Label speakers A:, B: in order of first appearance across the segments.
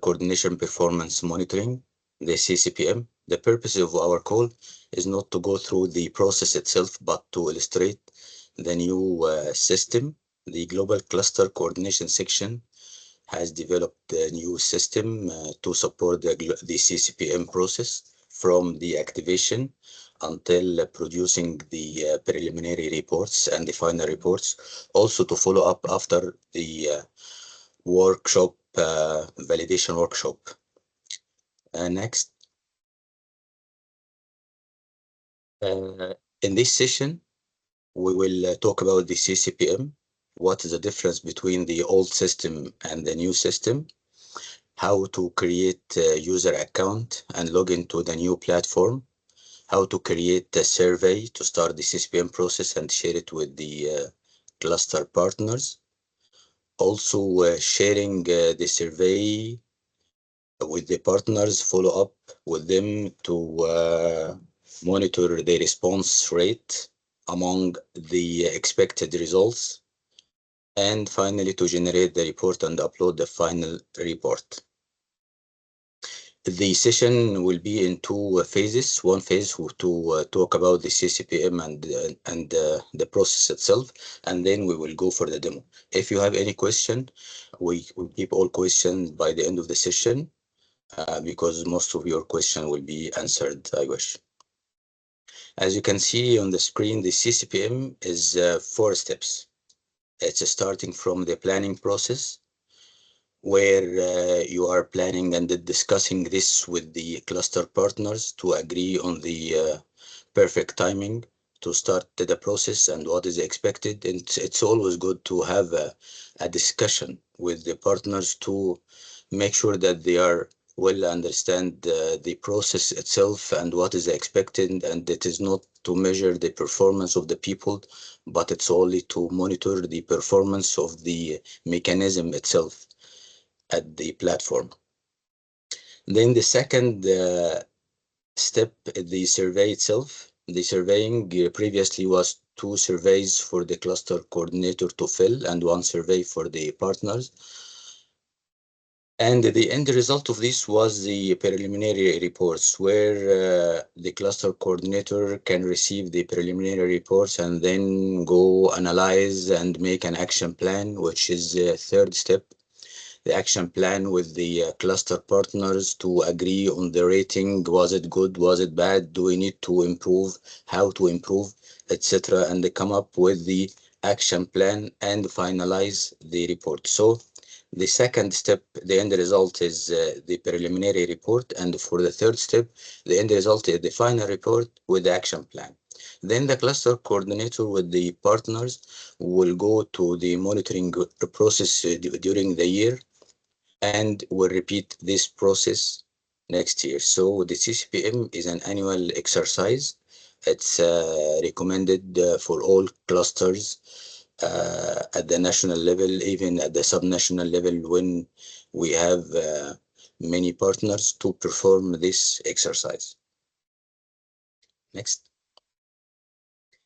A: Coordination Performance Monitoring, the CCPM. The purpose of our call is not to go through the process itself, but to illustrate the new system. The Global Cluster Coordination Section has developed a new system to support the CCPM process from the activation until producing the preliminary reports and the final reports. Also to follow up after the workshop, validation workshop. Next. In this session, we will talk about the CCPM, what is the difference between the old system and the new system, how to create a user account and log into the new platform, how to create a survey to start the CCPM process and share it with the cluster partners. Also sharing the survey with the partners, follow up with them to monitor the response rate among the expected results, and finally to generate the report and upload the final report. The session will be in two phases. One phase to talk about the CCPM and the process itself, and then we will go for the demo. If you have any question, we keep all questions by the end of the session because most of your question will be answered, I wish. As you can see on the screen, the CCPM is 4 steps. It's starting from the planning process, where you are planning and discussing this with the cluster partners to agree on the perfect timing to start the process and what is expected. And it's always good to have a discussion with the partners to make sure that they are well understand the process itself and what is expected, and it is not to measure the performance of the people, but it's only to monitor the performance of the mechanism itself at the platform. Then the second step, the survey itself. The surveying previously was 2 surveys for the cluster coordinator to fill and 1 survey for the partners. And the end result of this was the preliminary reports, where the cluster coordinator can receive the preliminary reports and then go analyze and make an action plan, which is the 3rd step. The action plan with the cluster partners to agree on the rating. Was it good? Was it bad? Do we need to improve? How to improve, etc. And they come up with the action plan and finalize the report. So the second step, the end result is the preliminary report. And for the 3rd step, the end result is the final report with the action plan. Then the cluster coordinator with the partners will go to the monitoring process during the year, and will repeat this process next year. So the CCPM is an annual exercise. It's recommended for all clusters at the national level, even at the subnational level, when we have many partners to perform this exercise. Next.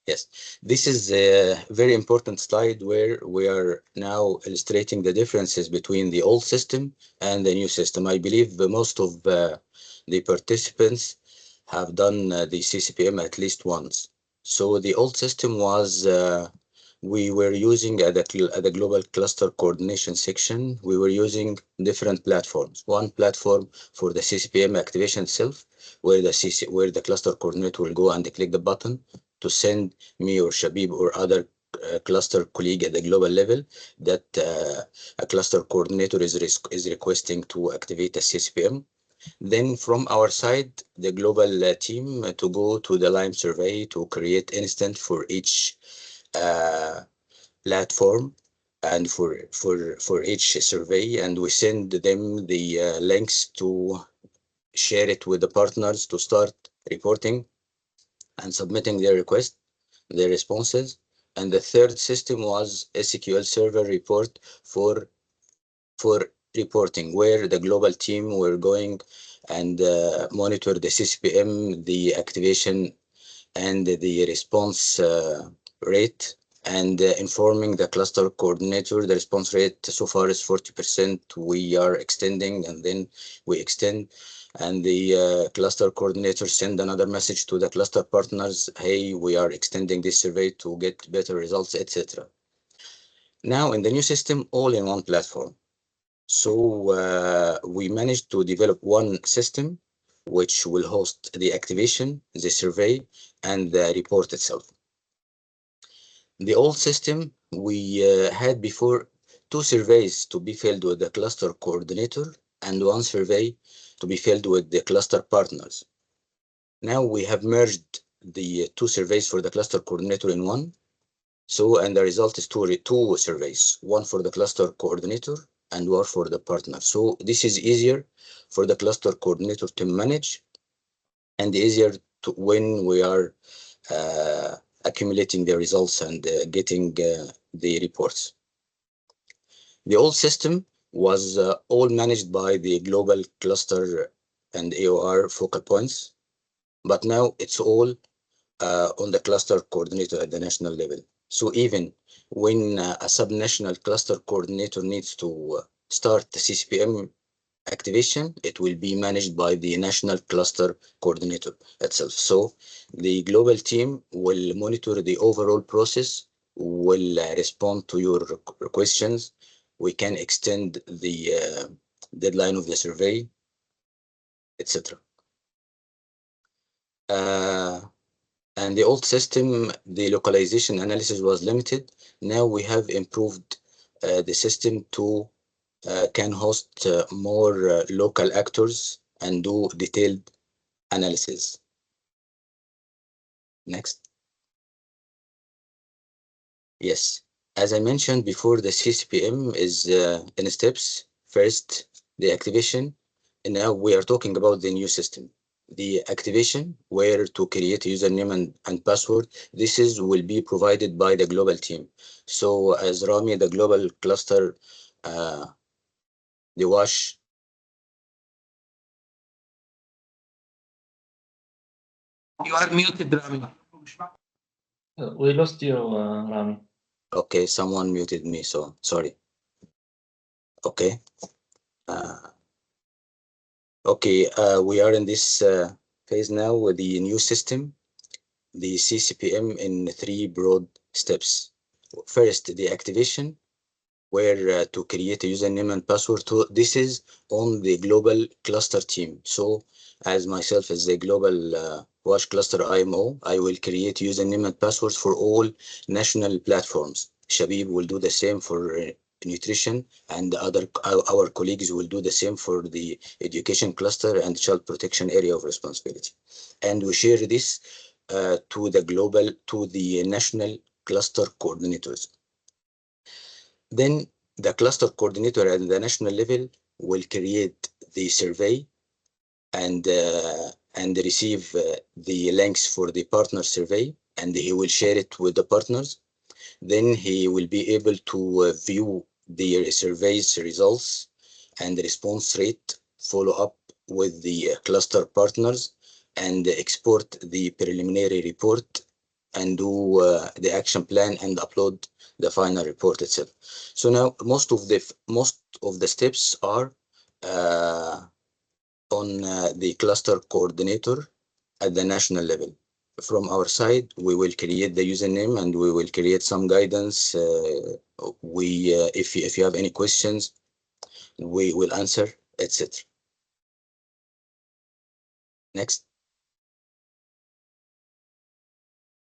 A: Yes, this is a very important slide where we are now illustrating the differences between the old system and the new system. I believe most of the participants have done the CCPM at least once. So the old system was, we were using at the Global Cluster Coordination section, we were using different platforms. One platform for the CCPM activation itself, where the cluster coordinator will go and click the button to send me or Shabib or other cluster colleague at the global level that a cluster coordinator is requesting to activate a CCPM. Then from our side, the global team to go to the Lime survey to create instance for each platform and for each survey, and we send them the links to share it with the partners to start reporting and submitting their request, their responses. And the 3rd system was SQL Server report for reporting, where the global team were going and monitor the CCPM, the activation and the response rate and informing the cluster coordinator. The response rate so far is 40%. We are extending, and then we extend, and the cluster coordinator send another message to the cluster partners. Hey, we are extending this survey to get better results, etc. Now in the new system, all in one platform. So we managed to develop one system which will host the activation, the survey, and the report itself. The old system, we had before 2 surveys to be filled with the cluster coordinator and 1 survey to be filled with the cluster partners. Now we have merged the 2 surveys for the cluster coordinator in one. So, and the result is two surveys, one for the cluster coordinator and one for the partner. So this is easier for the cluster coordinator to manage, and easier to when we are accumulating the results and getting the reports. The old system was all managed by the global cluster and AOR focal points, but now it's all on the cluster coordinator at the national level. So even when a subnational cluster coordinator needs to start the CCPM activation, it will be managed by the national cluster coordinator itself. So the global team will monitor the overall process, will respond to your questions. We can extend the deadline of the survey, etc. And the old system, the localization analysis was limited. Now we have improved the system to can host more local actors and do detailed analysis. Next. Yes, as I mentioned before, the CCPM is in steps. First, the activation, and now we are talking about the new system. The activation, where to create username and password, this is will be provided by the global team. So as Rami, the global cluster, the WASH.
B: You are muted, Rami.
C: We lost you, Rami.
A: Okay, someone muted me, so sorry. Okay. We are in this phase now with the new system, the CCPM, in 3 broad steps. First, the activation, where to create a username and password. This is on the global cluster team. So as myself as the global WASH cluster IMO, I will create username and passwords for all national platforms. Shabib will do the same for nutrition, and our colleagues will do the same for the education cluster and child protection area of responsibility. And we share this to the national cluster coordinators. Then the cluster coordinator at the national level will create the survey and receive the links for the partner survey, and he will share it with the partners. Then he will be able to view the survey's results and response rate, follow up with the cluster partners, and export the preliminary report and do the action plan and upload the final report itself. So now most of the steps are on the cluster coordinator at the national level. From our side, we will create the username and we will create some guidance. If you have any questions, we will answer, etc. Next.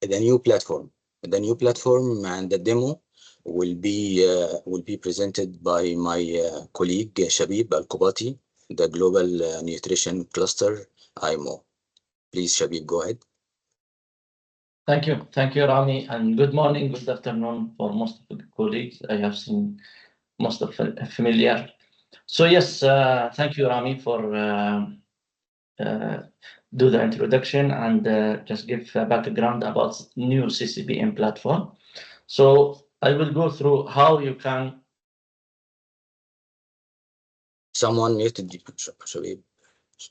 A: The new platform. The new platform and the demo will be presented by my colleague Shabib Al-Kubati, the Global Nutrition Cluster IMO. Please, Shabib, go ahead.
C: Thank you, Rami, and good morning, good afternoon for most of the colleagues. I have seen most of familiar. So yes, thank you, Rami, for do the introduction and just give background about new CCPM platform. So I will go through how you can.
A: Someone muted you, Shabib.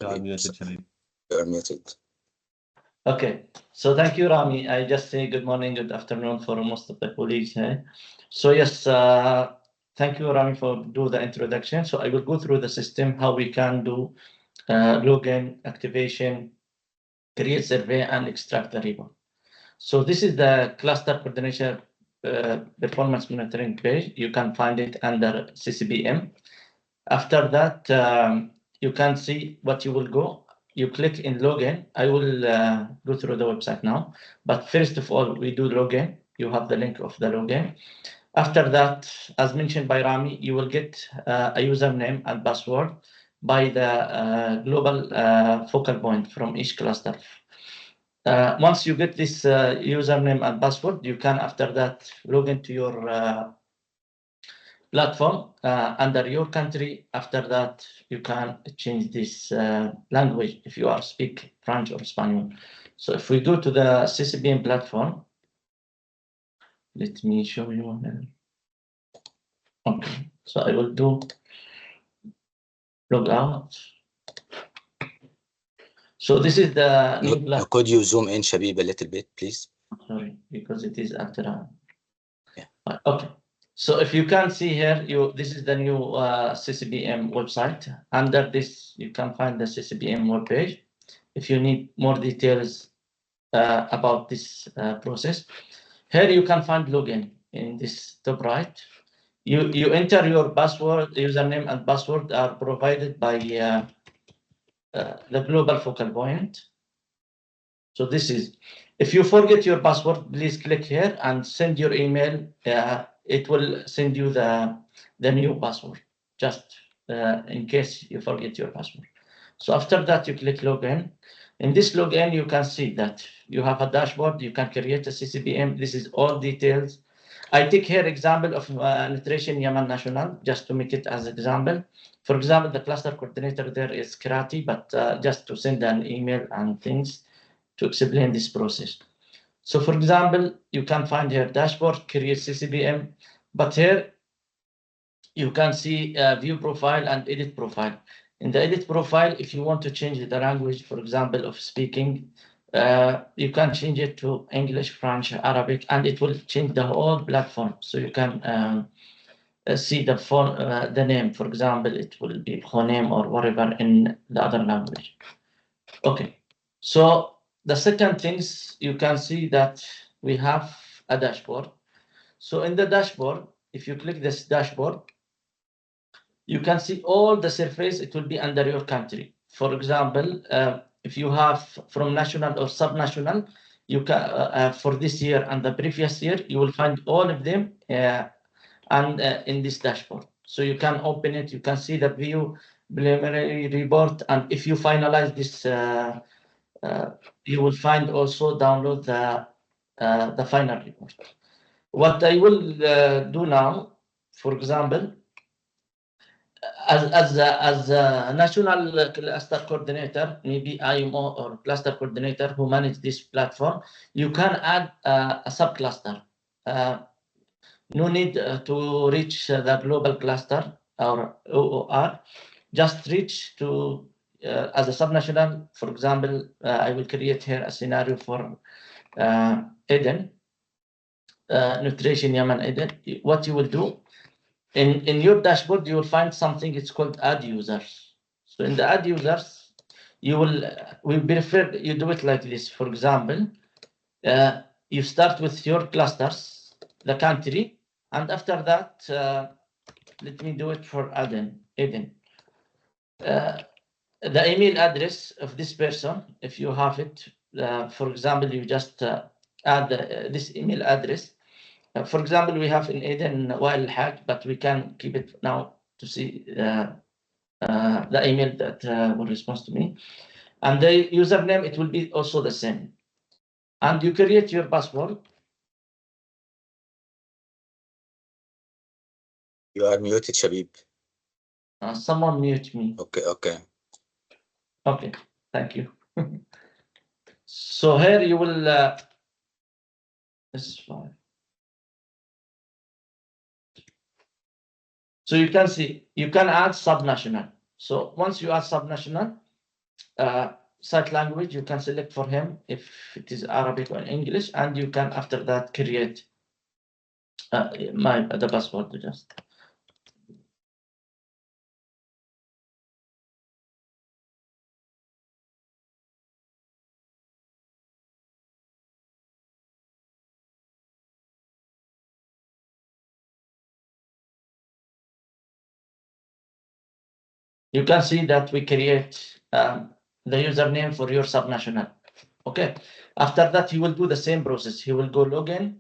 D: I'm muted, Shabib.
A: You are muted.
C: Okay, so thank you, Rami. I just say good morning, good afternoon for most of the colleagues here. So yes, thank you, Rami, for do the introduction. So I will go through the system, how we can do login, activation, create survey, and extract the report. So this is the cluster coordination performance monitoring page. You can find it under CCPM. After that, you can see what you will go. You click in login. I will go through the website now. But first of all, we do login. You have the link of the login. After that, as mentioned by Rami, you will get a username and password by the global focal point from each cluster. Once you get this username and password, you can after that log into your platform under your country. After that, you can change this language if you are speak French or Spanish. So if we go to the CCPM platform, let me show you. Okay, so I will do log out. So this is the new platform.
A: Could you zoom in, Shabib, a little bit, please?
C: Sorry, because it is after.
A: Yeah.
C: Okay. So if you can see here, this is the new CCPM website. Under this, you can find the CCPM webpage. If you need more details about this process, here you can find login in this top right. You enter your password, username and password are provided by the global focal point. So this is, if you forget your password, please click here and send your email. It will send you the new password, just in case you forget your password. So after that, you click login. In this login, you can see that you have a dashboard. You can create a CCPM. This is all details. I take here example of Nutrition Yemen National, just to make it as example. For example, the cluster coordinator there is Krati, but just to send an email and things to explain this process. So for example, you can find here dashboard, create CCPM, but here you can see view profile and edit profile. In the edit profile, if you want to change the language, for example, of speaking, you can change it to English, French, Arabic, and it will change the whole platform. So you can see the phone, the name, for example, it will be Khonem or whatever in the other language. Okay, so the second things you can see that we have a dashboard. So in the dashboard, if you click this dashboard, you can see all the surface. It will be under your country. For example, if you have from national or subnational, you can for this year and the previous year, you will find all of them and in this dashboard. So you can open it. You can see the view preliminary report, and if you finalize this, you will find also download the final report. What I will do now, for example, as a national cluster coordinator, maybe IMO or cluster coordinator who manage this platform, you can add a subcluster. No need to reach the global cluster or OOR. Just reach to as a subnational. For example, I will create here a scenario for Eden, Nutrition Yemen Eden. What you will do, in your dashboard, you will find something, it's called add users. So in the add users, you will, we prefer you do it like this. For example, you start with your clusters, the country, and after that, let me do it for Eden. The email address of this person, if you have it, for example, you just add this email address. For example, we have in Eden Wael Haq, but we can keep it now to see the email that will respond to me. And the username, it will be also the same. And you create your password.
A: You are muted, Shabib.
C: Someone mute me.
A: Okay.
C: Okay, thank you. So here you will, this is fine. So you can see, you can add subnational. So once you add subnational, site language, you can select for him if it is Arabic or English, and you can after that create the password just. You can see that we create the username for your subnational. Okay. After that, he will do the same process. He will go login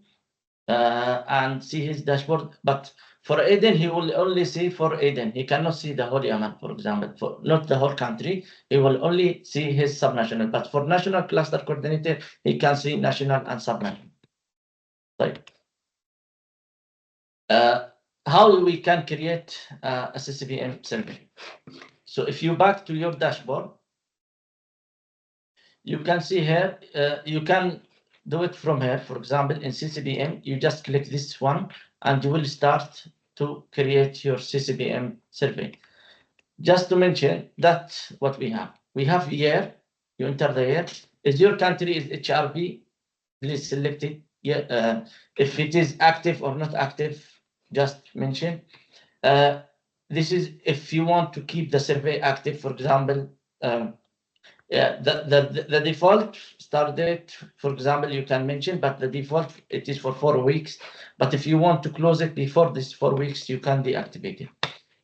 C: and see his dashboard. But for Aden, he will only see for Aden. He cannot see the whole Yemen, for example, for not the whole country. He will only see his subnational. But for national cluster coordinator, he can see national and subnational. Right. How we can create a CCPM survey? So if you back to your dashboard, you can see here, you can do it from here. For example, in CCPM, you just click this one and you will start to create your CCPM survey. Just to mention, that's what we have. We have year, you enter the year. Is your country is HRB? Please select it. Yeah, if it is active or not active, just mention. This is if you want to keep the survey active, for example, yeah, the default start date, for example, you can mention, but the default it is for 4 weeks. But if you want to close it before this 4 weeks, you can deactivate it.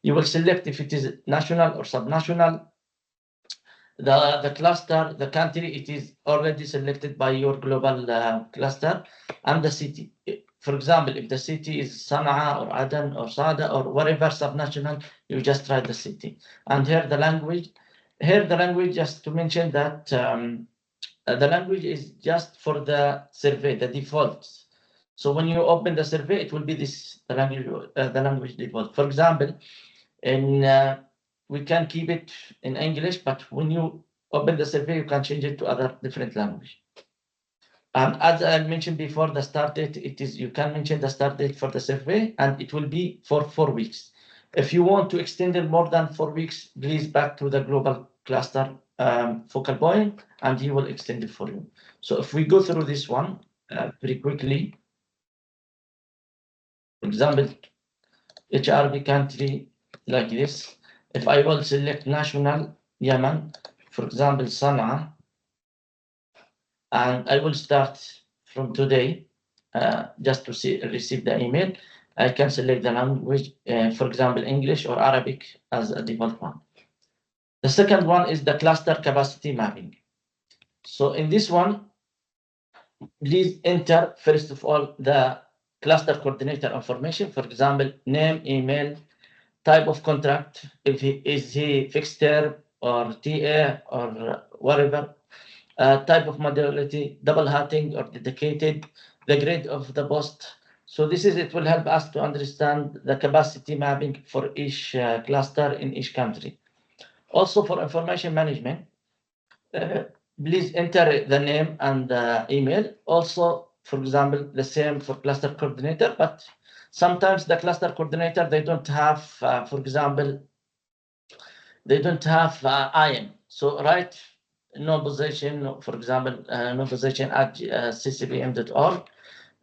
C: You will select if it is national or subnational. The cluster, the country, it is already selected by your global cluster, and the city. For example, if the city is Sana'a or Aden or Sada or whatever subnational, you just write the city. And here the language. Here the language, just to mention that the language is just for the survey, the defaults. So when you open the survey, it will be this the language default. For example, we can keep it in English, but when you open the survey, you can change it to other different language. And as I mentioned before, the start date, you can mention the start date for the survey, and it will be for 4 weeks. If you want to extend it more than 4 weeks, please back to the global cluster focal point, and he will extend it for you. So if we go through this one very quickly, for example, HRB country like this. If I will select national Yemen, for example, Sana'a, and I will start from today, just to receive the email, I can select the language, for example, English or Arabic as a default one. The second one is the cluster capacity mapping. So in this one, please enter, first of all, the cluster coordinator information, for example, name, email, type of contract, if is he fixed term or TA or whatever, type of modality, double hatting or dedicated, the grade of the post. So it will help us to understand the capacity mapping for each cluster in each country. Also for information management, please enter the name and the email. Also, for example, the same for cluster coordinator, but sometimes the cluster coordinator, they don't have, for example, they don't have IAM. So write no position, for example, no position at ccpm.org,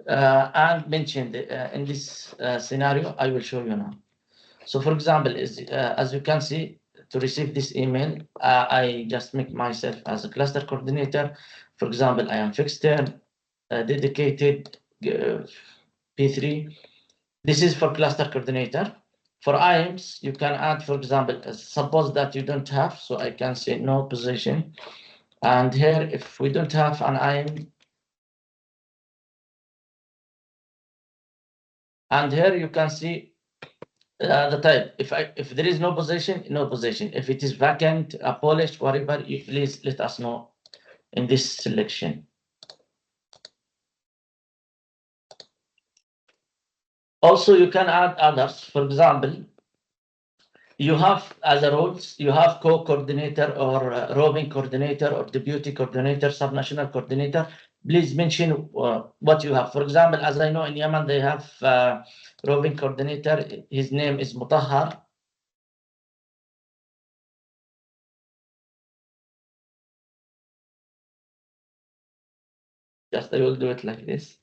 C: and mention in this scenario, I will show you now. So for example, as you can see, to receive this email, I just make myself as a cluster coordinator. For example, I am fixed term, dedicated P3. This is for cluster coordinator. For IAMs, you can add, for example, suppose that you don't have, so I can say no position. And here, if we don't have an IAM, and here you can see the type. If there is no position, no position. If it is vacant, abolished, whatever, you please let us know in this selection. Also, you can add others. For example, you have other roles. You have co-coordinator or roving coordinator or deputy coordinator, subnational coordinator. Please mention what you have. For example, as I know in Yemen, they have roving coordinator. His name is Mutahhar. Just I will do it like this.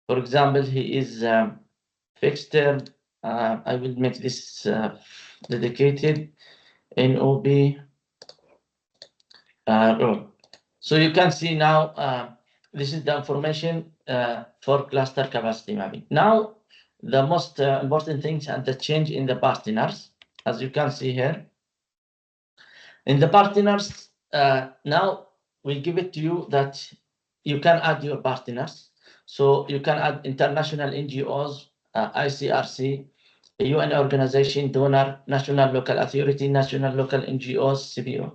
C: For example, he is fixed term. I will make this dedicated NOB role. So you can see now this is the information for cluster capacity mapping. Now, the most important things and the change in the partners, as you can see here. In the partners, now we give it to you that you can add your partners. So you can add international NGOs, ICRC, UN organization, donor, national local authority, national local NGOs, CBO.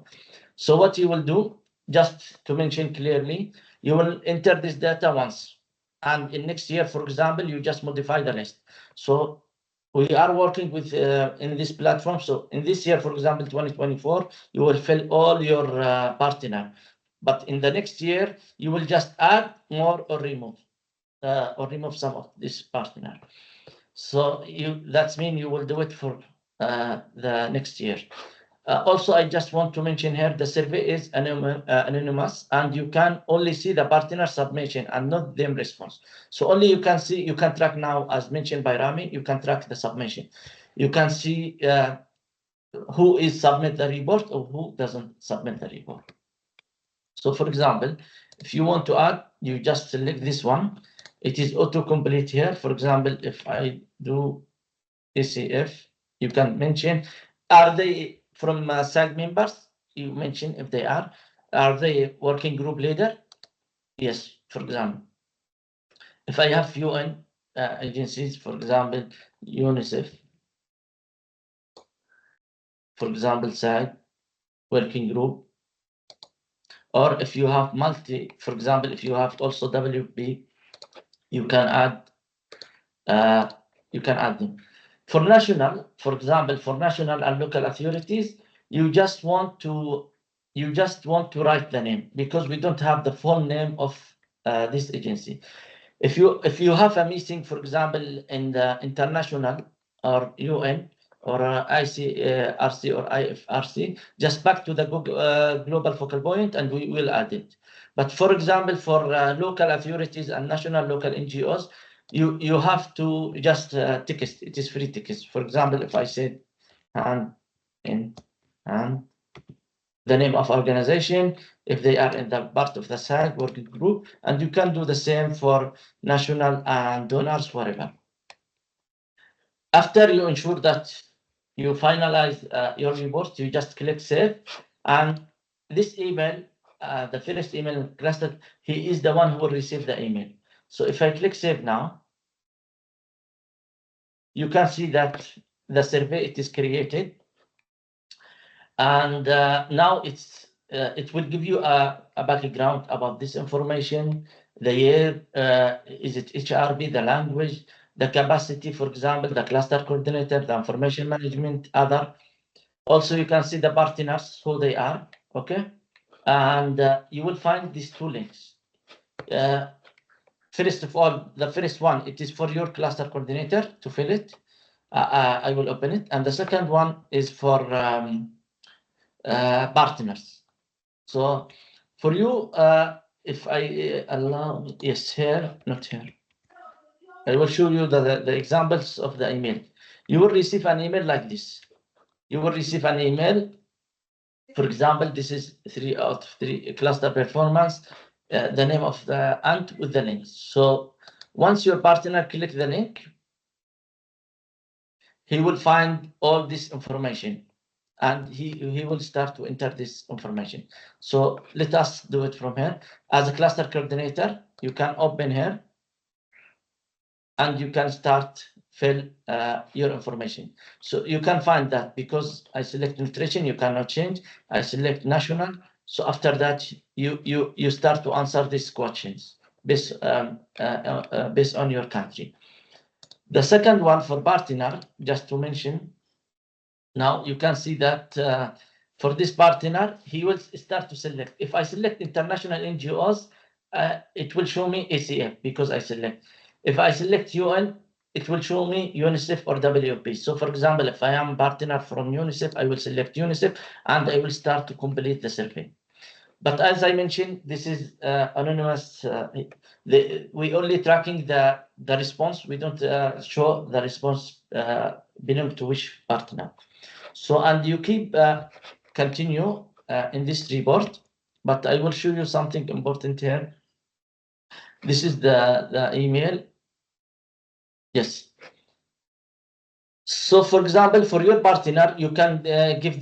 C: So what you will do, just to mention clearly, you will enter this data once. And in next year, for example, you just modify the rest. So we are working with in this platform. So in this year, for example, 2024, you will fill all your partner. But in the next year, you will just add more or remove some of this partner. So that means you will do it for the next year. Also, I just want to mention here, the survey is anonymous, and you can only see the partner submission and not them response. So only you can see, you can track now, as mentioned by Rami, you can track the submission. You can see who is submit the report or who doesn't submit the report. So for example, if you want to add, you just select this one. It is auto-complete here. For example, if I do ACF, you can mention, are they from SAG members? You mention if they are. Are they working group leader? Yes, for example. If I have UN agencies, for example, UNICEF, for example, SAG, working group, or if you have multi, for example, if you have also WP, you can add them. For national, for example, for national and local authorities, you just want to write the name, because we don't have the full name of this agency. If you have a meeting, for example, in the international or UN or ICRC or IFRC, just back to the global focal point and we will add it. But for example, for local authorities and national local NGOs, you have to just text. It is free text. For example, if I said and the name of organization, if they are in the part of the SAG working group, and you can do the same for national and donors, whatever. After you ensure that you finalize your report, you just click save, and this email, the first email cluster, he is the one who will receive the email. So if I click save now, you can see that the survey, it is created, and now it will give you a background about this information, the year, is it HRB, the language, the capacity, for example, the cluster coordinator, the information management, other. Also, you can see the partners, who they are, okay? And you will find these two links. First of all, the first one, it is for your cluster coordinator to fill it. I will open it. And the second one is for partners. So for you, if I allow, yes, here, not here. I will show you the examples of the email. You will receive an email like this. You will receive an email. For example, this is 3 out of 3 cluster performance, the name of the and with the links. So once your partner click the link, he will find all this information, and he will start to enter this information. So let us do it from here. As a cluster coordinator, you can open here, and you can start fill your information. So you can find that because I select nutrition, you cannot change. I select national. So after that, you start to answer these questions based on your country. The second one for partner, just to mention, now you can see that for this partner, he will start to select. If I select international NGOs, it will show me ACF because I select. If I select UN, it will show me UNICEF or WP. So for example, if I am partner from UNICEF, I will select UNICEF and I will start to complete the survey. But as I mentioned, this is anonymous. We only tracking the response. We don't show the response belong to which partner. So, and you keep continue in this report, but I will show you something important here. This is the email. Yes. So, for example, for your partner, you can give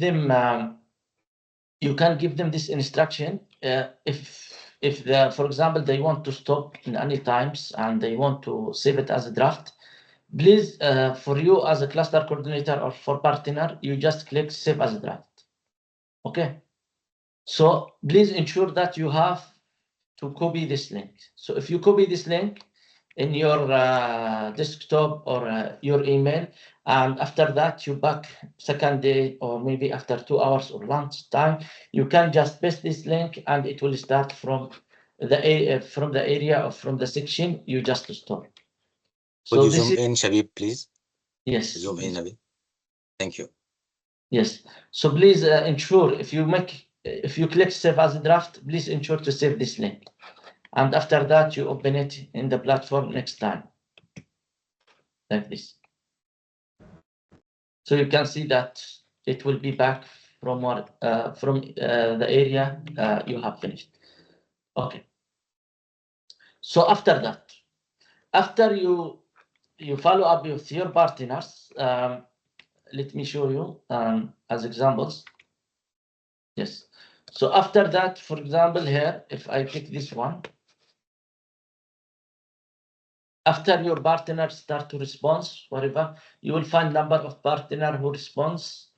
C: them this instruction. If the, for example, they want to stop in any times and they want to save it as a draft, please, for you as a cluster coordinator or for partner, you just click save as a draft. Okay. So please ensure that you have to copy this link. So if you copy this link in your desktop or your email, and after that you back second day or maybe after 2 hours or lunch time, you can just paste this link and it will start from the area or from the section you just stored.
A: Could you zoom in, Shabib, please?
C: Yes.
A: Zoom in a bit. Thank you.
C: Yes. So please ensure if you click save as a draft, please ensure to save this link. And after that, you open it in the platform next time, like this. So you can see that it will be back from the area you have finished. Okay. So after that, after you follow up with your partners, let me show you as examples. Yes. So after that, for example, here, if I pick this one, after your partner start to respond, whatever, you will find number of partner who responds.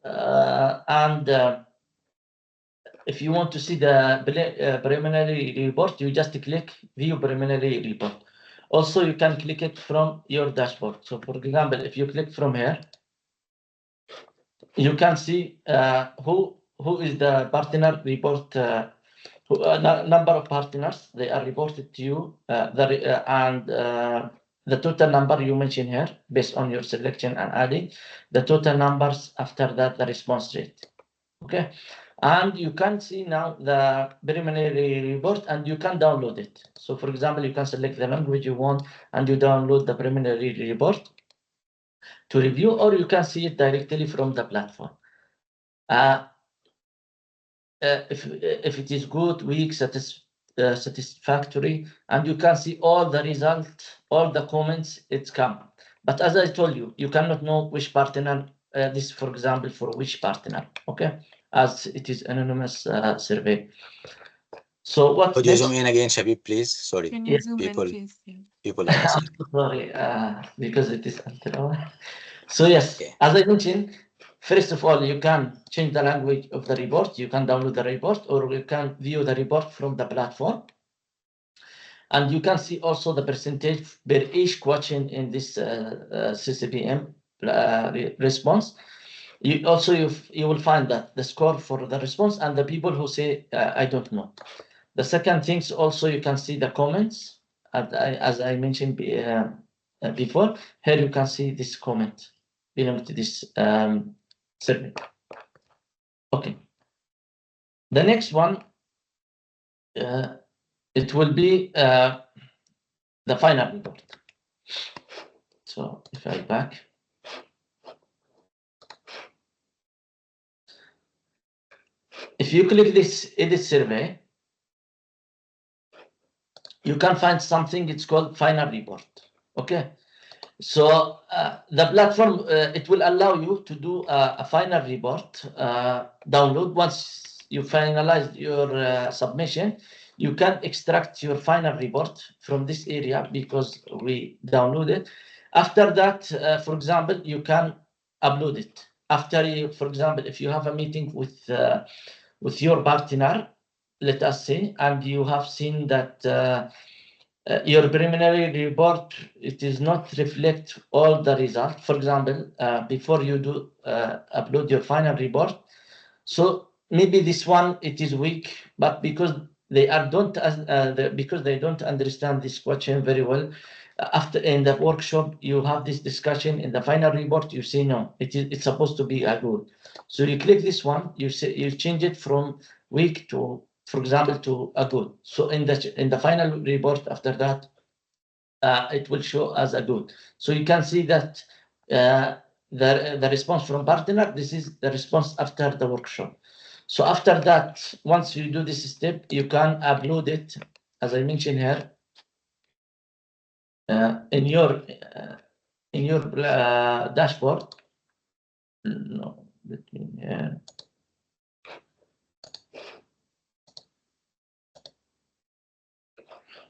C: If you want to see the preliminary report, you just click view preliminary report. Also, you can click it from your dashboard. So for example, if you click from here, you can see who is the partner report, number of partners they are reported to you, and the total number you mentioned here based on your selection and adding the total numbers after that, the response rate. Okay. And you can see now the preliminary report and you can download it. So for example, you can select the language you want and you download the preliminary report to review, or you can see it directly from the platform. If it is good, weak, satisfactory, and you can see all the results, all the comments, it's come. But as I told you, you cannot know which partner, this, for example, for which partner, okay, as it is anonymous survey. So what
A: Could you zoom in again, Shabib, please? Sorry.
D: Can you zoom in, please?
A: People are asking.
C: Sorry, because it is until. So yes,
A: Okay.
C: as I mentioned, first of all, you can change the language of the report. You can download the report, or you can view the report from the platform. And you can see also the percentage per each question in this CCPM response. You will find that the score for the response and the people who say, I don't know. The second thing is also you can see the comments. As I mentioned before, here you can see this comment belong to this survey. Okay. The next one, it will be the final report. So if I back, if you click this edit survey, you can find something, it's called final report. Okay. So the platform, it will allow you to do a final report download. Once you finalize your submission, you can extract your final report from this area because we download it. After that, for example, you can upload it. After you, for example, if you have a meeting with your partner, let us say, and you have seen that your preliminary report, it is not reflect all the results. For example, before you do upload your final report, so maybe this one it is weak, but because they don't understand this question very well, after in the workshop you have this discussion. In the final report, you say no, it's supposed to be a good. So you click this one, you change it from weak to for example, to a good. So in the final report after that, it will show as a good. So you can see that the response from partner, this is the response after the workshop. So after that, once you do this step, you can upload it, as I mentioned here, in your dashboard. No, between here.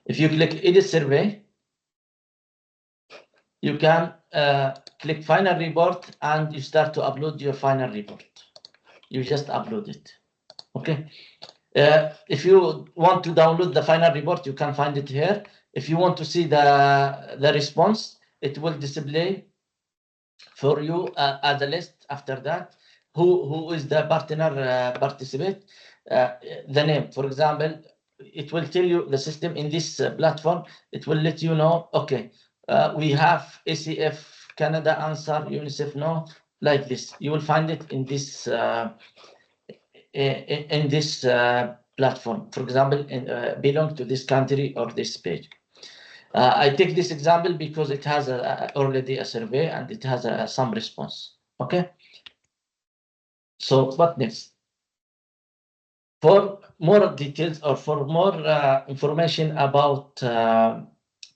C: If you click edit survey, you can click final report and you start to upload your final report. You just upload it. Okay. If you want to download the final report, you can find it here. If you want to see the response, it will display for you as a list after that. Who is the partner participate? The name, for example, it will tell you the system in this platform. It will let you know, okay, we have ACF Canada answer, UNICEF no, like this. You will find it in this platform. For example, belong to this country or this page. I take this example because it has already a survey and it has some response. Okay. So what next? For more details or for more information about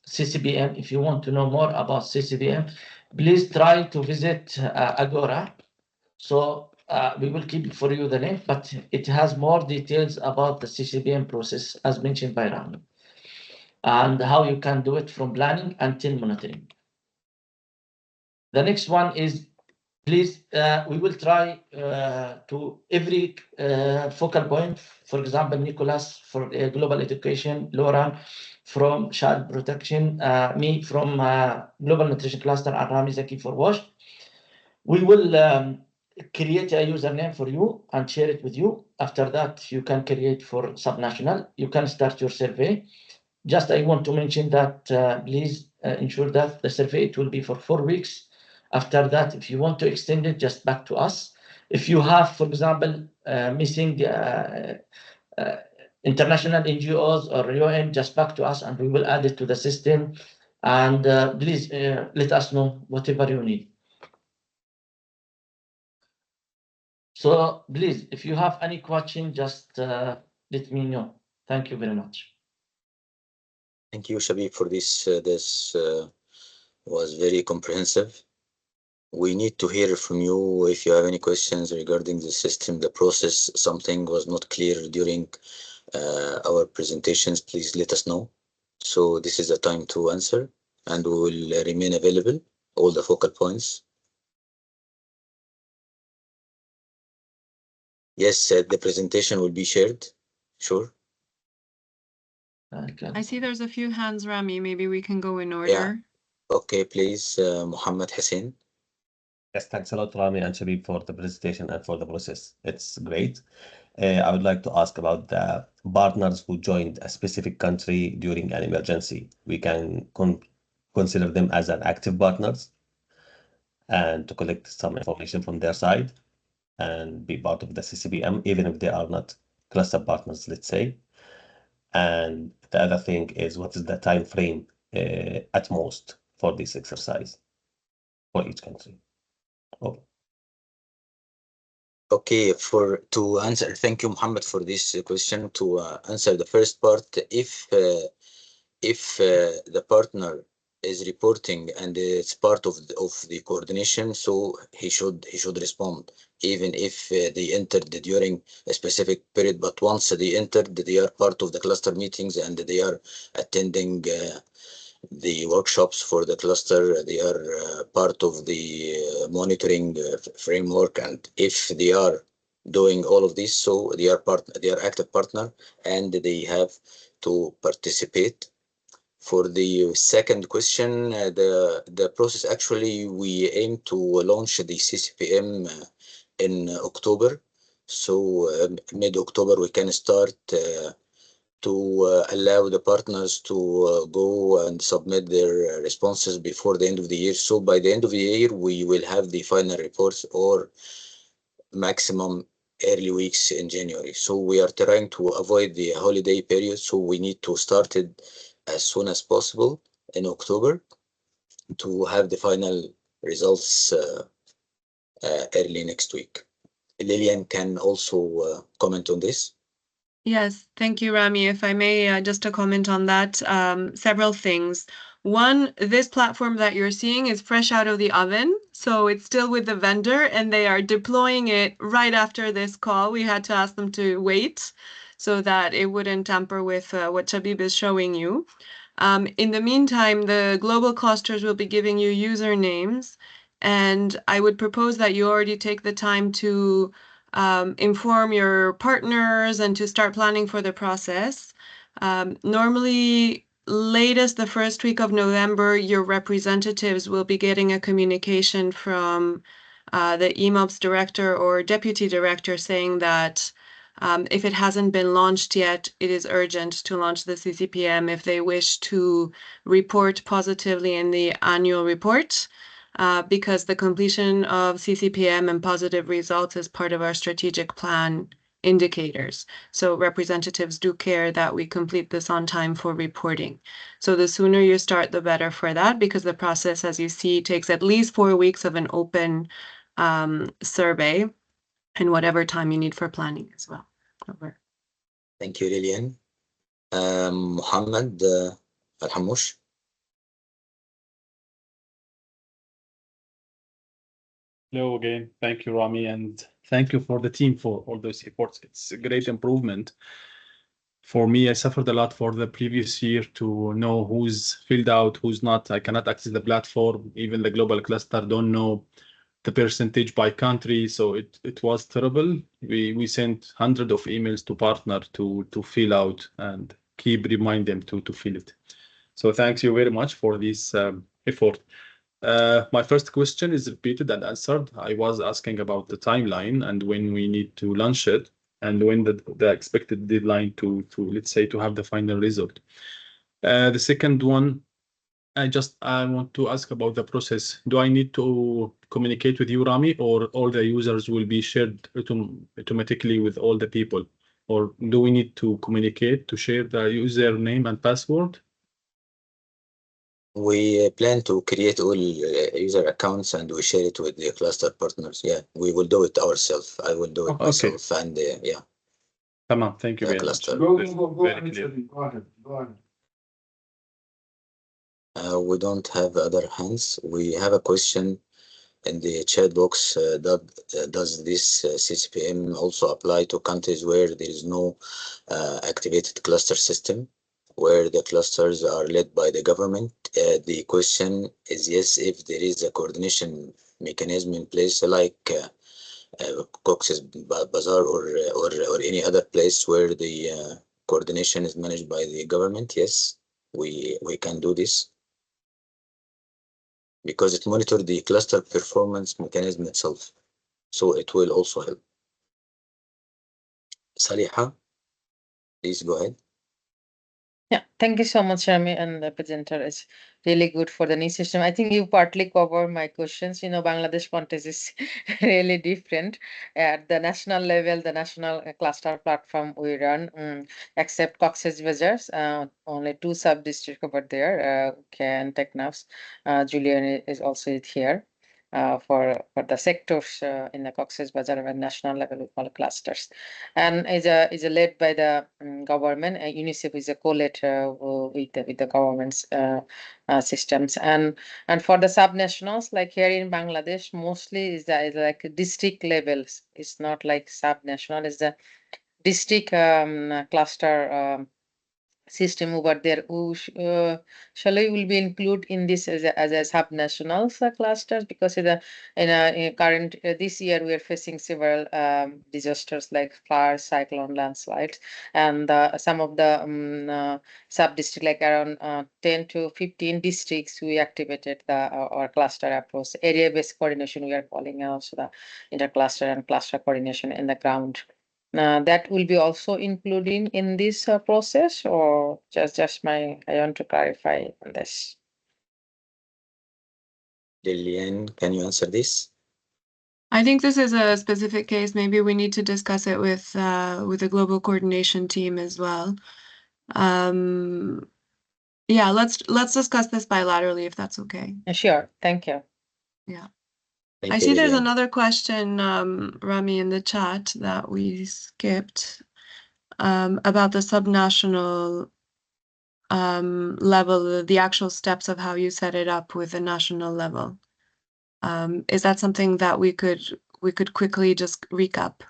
C: CCPM, if you want to know more about CCPM, please try to visit Agora. So we will keep for you the link, but it has more details about the CCPM process as mentioned by Rami, and how you can do it from planning until monitoring. The next one is, please, we will try to every focal point, for example, Nicholas for global education, Laura from child protection, me from global nutrition cluster, and Rami Zaki for WASH. We will create a username for you and share it with you. After that, you can create for subnational. You can start your survey. Just I want to mention that please ensure that the survey, it will be for 4 weeks. After that, if you want to extend it, just back to us. If you have, for example, missing international NGOs or UN, just back to us and we will add it to the system. And please let us know whatever you need. So please, if you have any question, just let me know. Thank you very much.
A: Thank you, Shabib, for this. This was very comprehensive. We need to hear from you if you have any questions regarding the system, the process, something was not clear during our presentations, please let us know. So this is the time to answer, and we will remain available, all the focal points. Yes, the presentation will be shared. Sure.
D: I see there's a few hands, Rami. Maybe we can go in order.
A: Yeah. Okay, please, Muhammad Hussein.
E: Yes, thanks a lot, Rami and Shabib, for the presentation and for the process. It's great. I would like to ask about the partners who joined a specific country during an emergency. We can consider them as an active partners and to collect some information from their side and be part of the CCPM, even if they are not cluster partners, let's say. And the other thing is, what is the time frame at most for this exercise for each country? Oh.
A: Okay, to answer, thank you, Muhammad, for this question. To answer the first part, if the partner is reporting and it's part of the coordination, so he should respond, even if they entered during a specific period. But once they entered, they are part of the cluster meetings and they are attending the workshops for the cluster. They are part of the monitoring framework, and if they are doing all of this, so they are active partner and they have to participate. For the second question, the process, actually we aim to launch the CCPM in October. So mid-October we can start to allow the partners to go and submit their responses before the end of the year. So by the end of the year, we will have the final reports, or maximum early weeks in January. So we are trying to avoid the holiday period. So we need to start it as soon as possible in October to have the final results early next week. Lillian can also comment on this.
D: Yes, thank you, Rami. If I may, just to comment on that, several things. One, this platform that you're seeing is fresh out of the oven, so it's still with the vendor, and they are deploying it right after this call. We had to ask them to wait so that it wouldn't tamper with what Chabib is showing you. In the meantime, the global clusters will be giving you usernames, and I would propose that you already take the time to inform your partners and to start planning for the process. Normally, latest the first week of November, your representatives will be getting a communication from the EMOPS director or deputy director saying that if it hasn't been launched yet, it is urgent to launch the CCPM if they wish to report positively in the annual report. Because the completion of CCPM and positive results is part of our strategic plan indicators. So representatives do care that we complete this on time for reporting. So the sooner you start, the better for that, because the process, as you see, takes at least 4 weeks of an open survey and whatever time you need for planning as well. Over.
A: Thank you, Lillian. Mohammed Al-Hamoush.
F: Hello again. Thank you, Rami, and thank you for the team for all those efforts. It's a great improvement. For me, I suffered a lot for the previous year to know who's filled out, who's not. I cannot access the platform. Even the global cluster don't know the percentage by country. So it was terrible. We sent hundreds of emails to partner to fill out and keep remind them to fill it. So thanks you very much for this effort. My first question is repeated and answered. I was asking about the timeline and when we need to launch it and when the expected deadline to let's say to have the final result. The second one, I want to ask about the process. Do I need to communicate with you, Rami, or all the users will be shared automatically with all the people? Or do we need to communicate to share the username and password?
A: We plan to create all user accounts and we share it with the cluster partners. Yeah, we will do it ourselves. I will do it myself and yeah.
F: Tamam, thank you very much.
B: Go
F: Very
B: ahead,
F: clear.
B: Sadiq. Go ahead. Go ahead.
A: We don't have other hands. We have a question in the chat box. Does this CCPM also apply to countries where there is no activated cluster system, where the clusters are led by the government? The question is yes, if there is a coordination mechanism in place like Cox's Bazar or any other place where the coordination is managed by the government. Yes, we can do this because it monitors the cluster performance mechanism itself, so it will also help. Saliha, please go ahead.
G: Yeah, thank you so much, Rami, and the presenter is really good for the new system. I think you partly covered my questions. Bangladesh context is really different. At the national level, the national cluster platform we run, except Cox's Bazar, only 2 sub-districts over there, and Teknafs. Julian is also here. For the sectors in the Cox's Bazar at national level, we call clusters, and is led by the government. UNICEF is a co-led with the government's systems, and for the subnationals, like here in Bangladesh, mostly is like district levels. It's not like subnational. It's the district cluster system over there. Shall we will be included in this as a subnational clusters, because in a current this year we are facing several disasters like fires, cyclone, landslides, and some of the sub district, like around 10 to 15 districts, we activated our cluster approach, area based coordination we are calling, also the intercluster and cluster coordination in the ground. That will be also including in this process, or I want to clarify on this.
A: Lillian, can you answer this?
D: I think this is a specific case. Maybe we need to discuss it with the global coordination team as well. Yeah, let's discuss this bilaterally if that's okay.
G: Sure. Thank you.
D: Yeah.
A: Thank
D: I
A: you,
D: see there's
A: Lilian.
D: another question, Rami, in the chat that we skipped about the subnational level, the actual steps of how you set it up with the national level. Is that something that we could quickly just recap?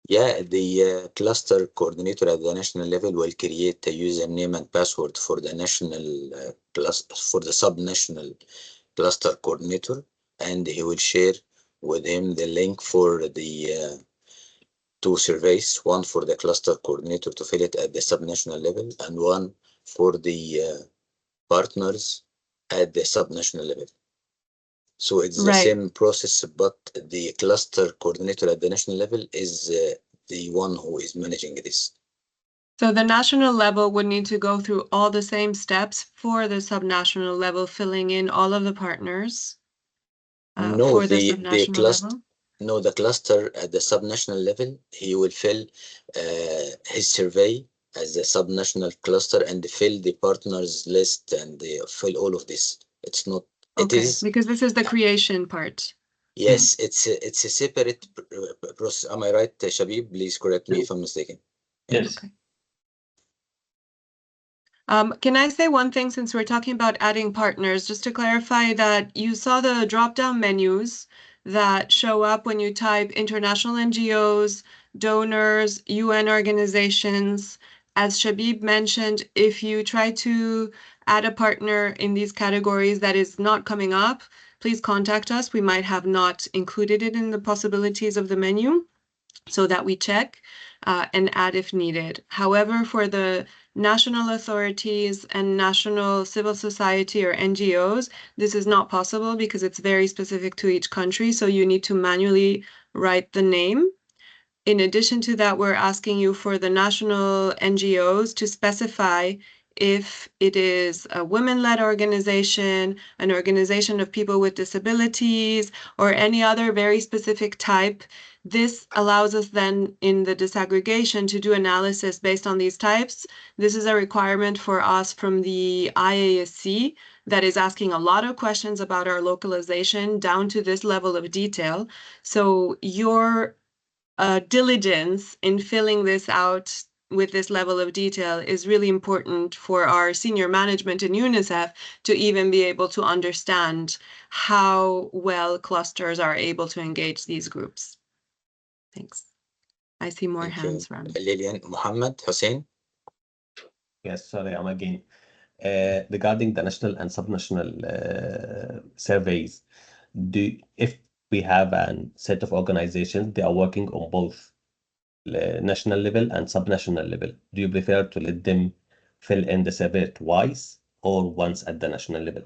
A: Yeah, the cluster coordinator at the national level will create a username and password for the national for the subnational cluster coordinator, and he will share with him the link for the two surveys, one for the cluster coordinator to fill it at the subnational level, and one for the partners at the subnational level. So it's the
D: Right.
A: same process, but the cluster coordinator at the national level is the one who is managing this.
D: So the national level would need to go through all the same steps for the subnational level, filling in all of the partners
A: No,
D: for the
A: the
D: subnational
A: cluster.
D: level.
A: No, the cluster at the subnational level, he will fill his survey as a subnational cluster and fill the partners list and fill all of this. It's not. It
D: Okay,
A: is.
D: because this is the creation part.
A: Yes, it's a separate process. Am I right, Shabib? Please correct me if I'm mistaken. Yeah.
C: Yes.
D: Okay. Can I say one thing since we're talking about adding partners, just to clarify that you saw the drop-down menus that show up when you type international NGOs, donors, UN organizations. As Shabib mentioned, if you try to add a partner in these categories that is not coming up, please contact us. We might have not included it in the possibilities of the menu so that we check and add if needed. However, for the national authorities and national civil society or NGOs, this is not possible because it's very specific to each country. So you need to manually write the name. In addition to that, we're asking you for the national NGOs to specify if it is a women-led organization, an organization of people with disabilities, or any other very specific type. This allows us then in the disaggregation to do analysis based on these types. This is a requirement for us from the IASC that is asking a lot of questions about our localization down to this level of detail. So your diligence in filling this out with this level of detail is really important for our senior management in UNICEF to even be able to understand how well clusters are able to engage these groups. Thanks. I see more
A: Thank
D: hands,
A: you,
D: Ram.
A: Lilian. Muhammad Hussein.
E: Yes, sorry, I'm again. Regarding the national and subnational surveys, if we have a set of organizations, they are working on both national level and subnational level, do you prefer to let them fill in the survey twice or once at the national level?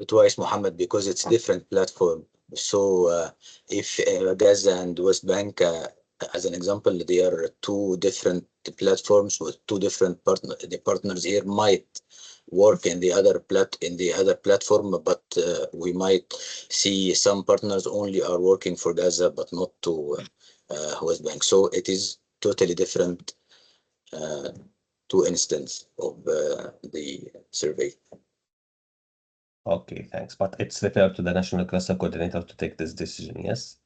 A: Twice, Muhammad, because it's different platform. So if Gaza and West Bank, as an example, they are two different platforms with two different partners. The partners here might work in the other platform, but we might see some partners only are working for Gaza, but not to West Bank. So it is totally different two instances of the survey.
E: Okay, thanks. But it's referred to the national cluster coordinator to take this decision, yes?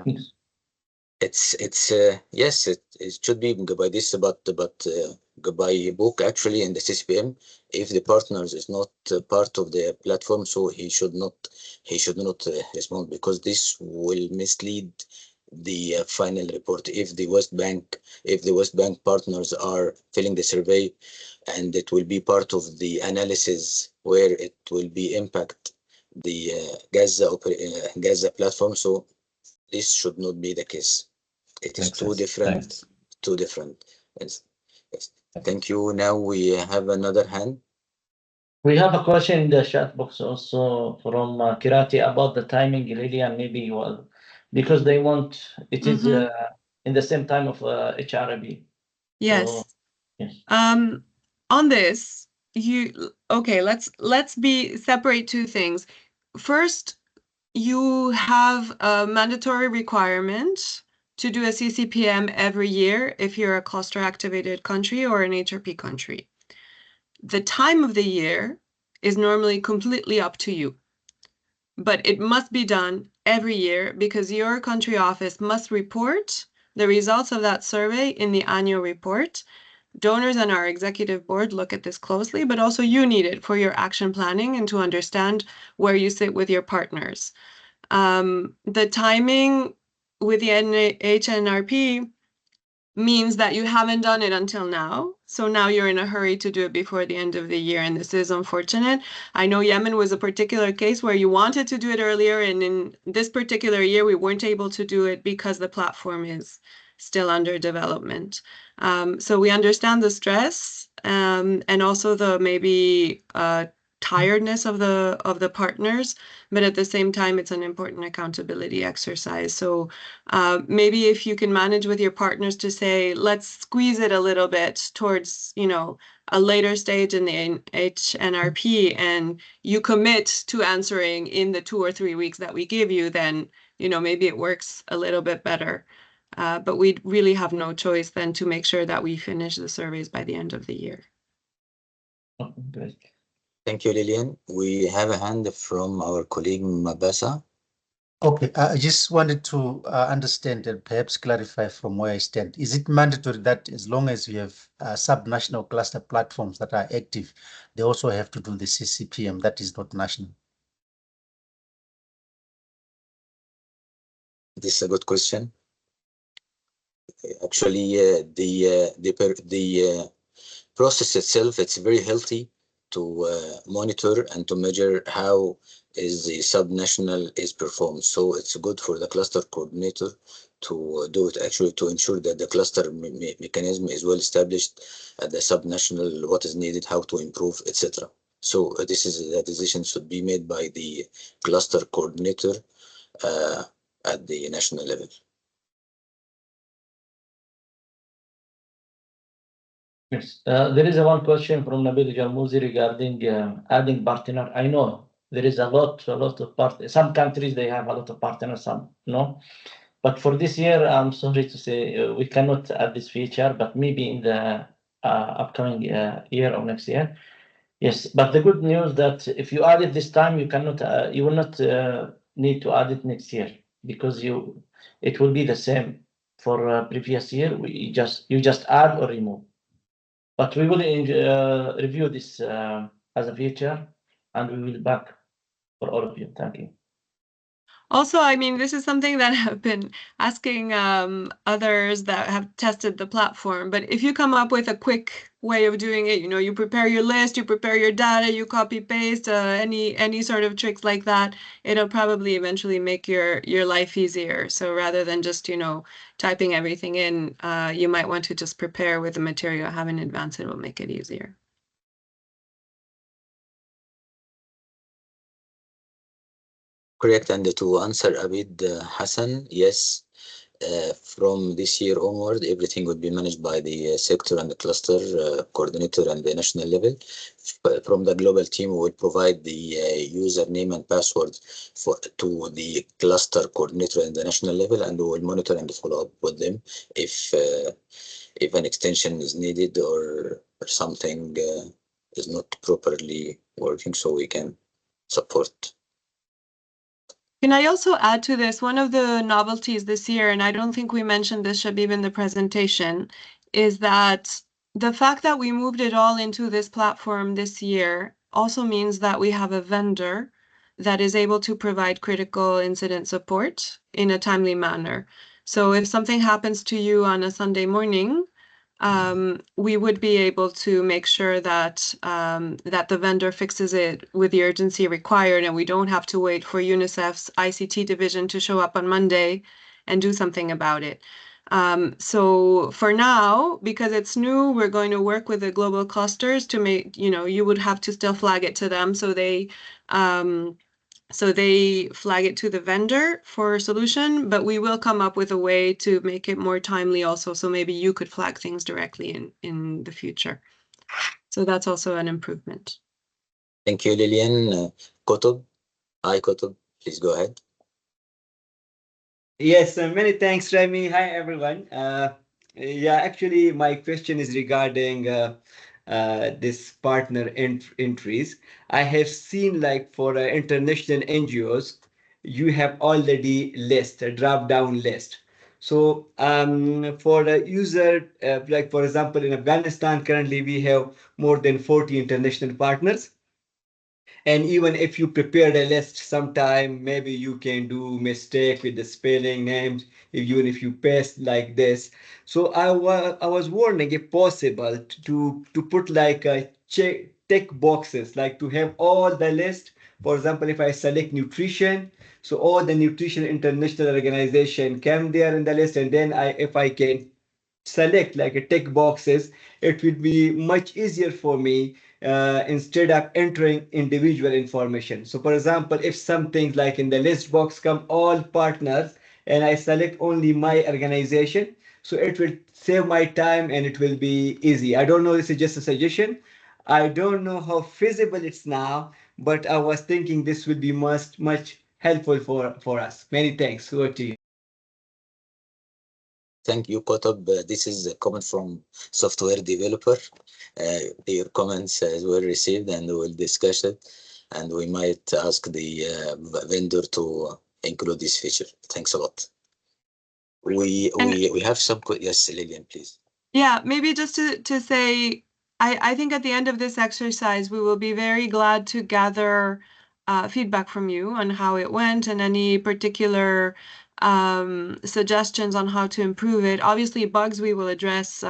C: Yes.
A: It's yes, it should be by this, but by book actually in the CCPM, if the partners is not part of the platform, so he should not respond, because this will mislead the final report. If the West Bank partners are filling the survey, and it will be part of the analysis where it will be impact the Gaza platform, so this should not be the case. It is
E: Makes sense. Thanks.
A: two different. Yes. Yes. Thank you. Now we have another hand.
C: We have a question in the chat box also from Kirati about the timing, Lilian, maybe because they want it is in the same time of HRB.
D: Yes.
C: So, yes.
D: On this, let's separate two things. First, you have a mandatory requirement to do a CCPM every year if you're a cluster activated country or an HRP country. The time of the year is normally completely up to you, but it must be done every year because your country office must report the results of that survey in the annual report. Donors and our executive board look at this closely, but also you need it for your action planning and to understand where you sit with your partners. The timing with the HNRP means that you haven't done it until now. So now you're in a hurry to do it before the end of the year, and this is unfortunate. I know Yemen was a particular case where you wanted to do it earlier, and in this particular year, we weren't able to do it because the platform is still under development. So we understand the stress and also the maybe tiredness of the partners, but at the same time, it's an important accountability exercise. So maybe if you can manage with your partners to say, let's squeeze it a little bit towards, a later stage in the HNRP, and you commit to answering in the 2 or 3 weeks that we give you, then, maybe it works a little bit better. But we really have no choice then to make sure that we finish the surveys by the end of the year.
C: Great.
A: Thank you, Lillian. We have a hand from our colleague Mabasa.
H: Okay, I just wanted to understand and perhaps clarify from where I stand. Is it mandatory that as long as you have subnational cluster platforms that are active, they also have to do the CCPM that is not national?
A: This is a good question. Actually, the process itself, it's very healthy to monitor and to measure how is the subnational is performed. So it's good for the cluster coordinator to do it, actually, to ensure that the cluster mechanism is well established at the subnational, what is needed, how to improve, etc. So this is the decision should be made by the cluster coordinator at the national level.
C: Yes, there is one question from Nabil Jarmuzi regarding adding partner. I know there is a lot of partners. Some countries, they have a lot of partners, some no. But for this year, I'm sorry to say we cannot add this feature, but maybe in the upcoming year or next year. Yes, but the good news that if you add it this time, you cannot, you will not need to add it next year because it will be the same for previous year. You just add or remove. But we will review this as a feature, and we will back for all of you. Thank you.
D: Also, I mean, this is something that I've been asking others that have tested the platform. But if you come up with a quick way of doing it, you prepare your list, you prepare your data, you copy paste, any sort of tricks like that, it'll probably eventually make your life easier. So rather than just typing everything in, you might want to just prepare with the material you have in advance. It will make it easier.
A: Correct. And to answer Abid Hassan, yes, from this year onward, everything will be managed by the sector and the cluster coordinator and the national level. From the global team, we will provide the username and password to the cluster coordinator and the national level, and we will monitor and follow up with them if an extension is needed or something is not properly working, so we can support.
D: Can I also add to this, one of the novelties this year, and I don't think we mentioned this, Shabib, in the presentation, is that the fact that we moved it all into this platform this year also means that we have a vendor that is able to provide critical incident support in a timely manner. So if something happens to you on a Sunday morning, we would be able to make sure that that the vendor fixes it with the urgency required, and we don't have to wait for UNICEF's ICT division to show up on Monday and do something about it. So for now, because it's new, we're going to work with the global clusters to make, you would have to still flag it to them, so they flag it to the vendor for a solution, but we will come up with a way to make it more timely also. So maybe you could flag things directly in the future. So that's also an improvement.
A: Thank you, Lillian. Kutub, hi Kutub, please go ahead.
I: Yes, many thanks, Remy. Hi, everyone. Yeah, actually, my question is regarding this partner entries. I have seen, like, for international NGOs, you have already list, a drop-down list. So, for a user, like, for example, in Afghanistan, currently we have more than 40 international partners. And even if you prepared a list sometime, maybe you can do mistake with the spelling names, even if you paste like this. So I was warning, if possible, to put like a tick boxes, like to have all the list. For example, if I select nutrition, so all the nutrition international organization came there in the list, and then if I can select like a tick boxes, it will be much easier for me instead of entering individual information. So for example, if something like in the list box come all partners and I select only my organization, so it will save my time and it will be easy. I don't know, this is just a suggestion. I don't know how feasible it's now, but I was thinking this would be much helpful for us. Many thanks. Over to you.
A: Thank you, Kotab. This is a comment from software developer. Your comments were received and we'll discuss it. And we might ask the vendor to include this feature. Thanks a lot. We have some, yes, Lillian, please.
D: Yeah, maybe just to say, I think at the end of this exercise, we will be very glad to gather feedback from you on how it went and any particular suggestions on how to improve it. Obviously, bugs we will address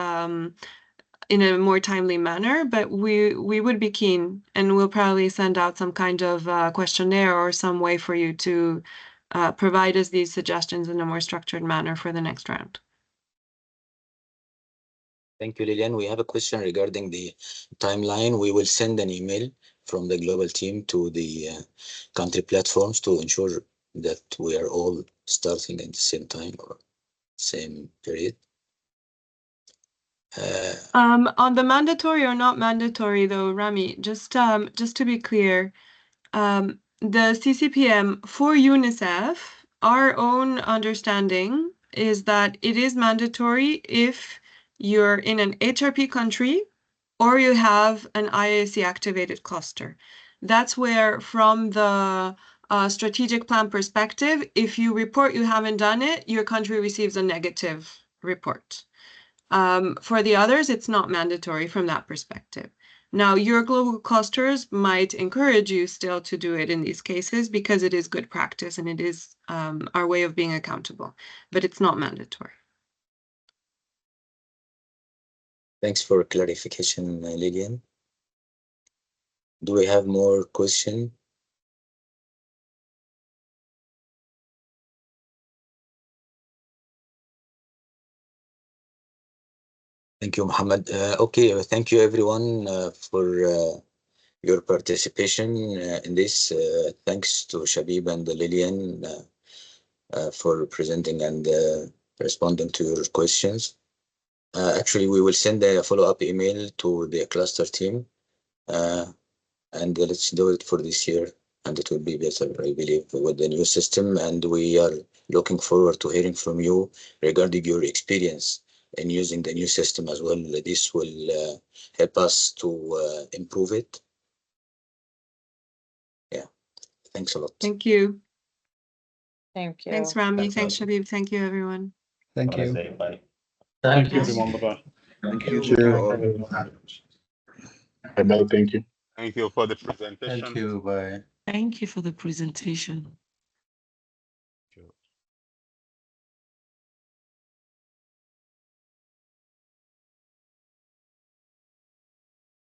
D: in a more timely manner, but we would be keen, and we'll probably send out some kind of questionnaire or some way for you to provide us these suggestions in a more structured manner for the next round.
A: Thank you, Lilian. We have a question regarding the timeline. We will send an email from the global team to the country platforms to ensure that we are all starting at the same time or same period.
D: On the mandatory or not mandatory, though, Rami, just to be clear, the CCPM for UNICEF, our own understanding is that it is mandatory if you're in an HRP country or you have an IAC activated cluster. That's where, from the strategic plan perspective, if you report you haven't done it, your country receives a negative report. For the others, it's not mandatory from that perspective. Now, your global clusters might encourage you still to do it in these cases because it is good practice and it is our way of being accountable, but it's not mandatory.
A: Thanks for clarification, Lillian. Do we have more questions? Thank you, Mohammed. Okay, thank you everyone for your participation in this. Thanks to Shabib and Lillian for presenting and responding to your questions. Actually, we will send a follow-up email to the cluster team and let's do it for this year. And it will be better, I believe, with the new system. And we are looking forward to hearing from you regarding your experience in using the new system as well. This will help us to improve it. Yeah, thanks a lot.
D: Thank you.
G: Thank you.
D: Thanks, Rami. Thanks, Shabib. Thank you, everyone.
F: Thank you.
E: Bye.
F: Thank you,
D: Bye.
F: everyone. Bye-bye.
A: Thank you.
J: Bye-bye. Thank you.
K: Thank you for the presentation.
H: Thank you. Bye.
B: Thank you for the presentation.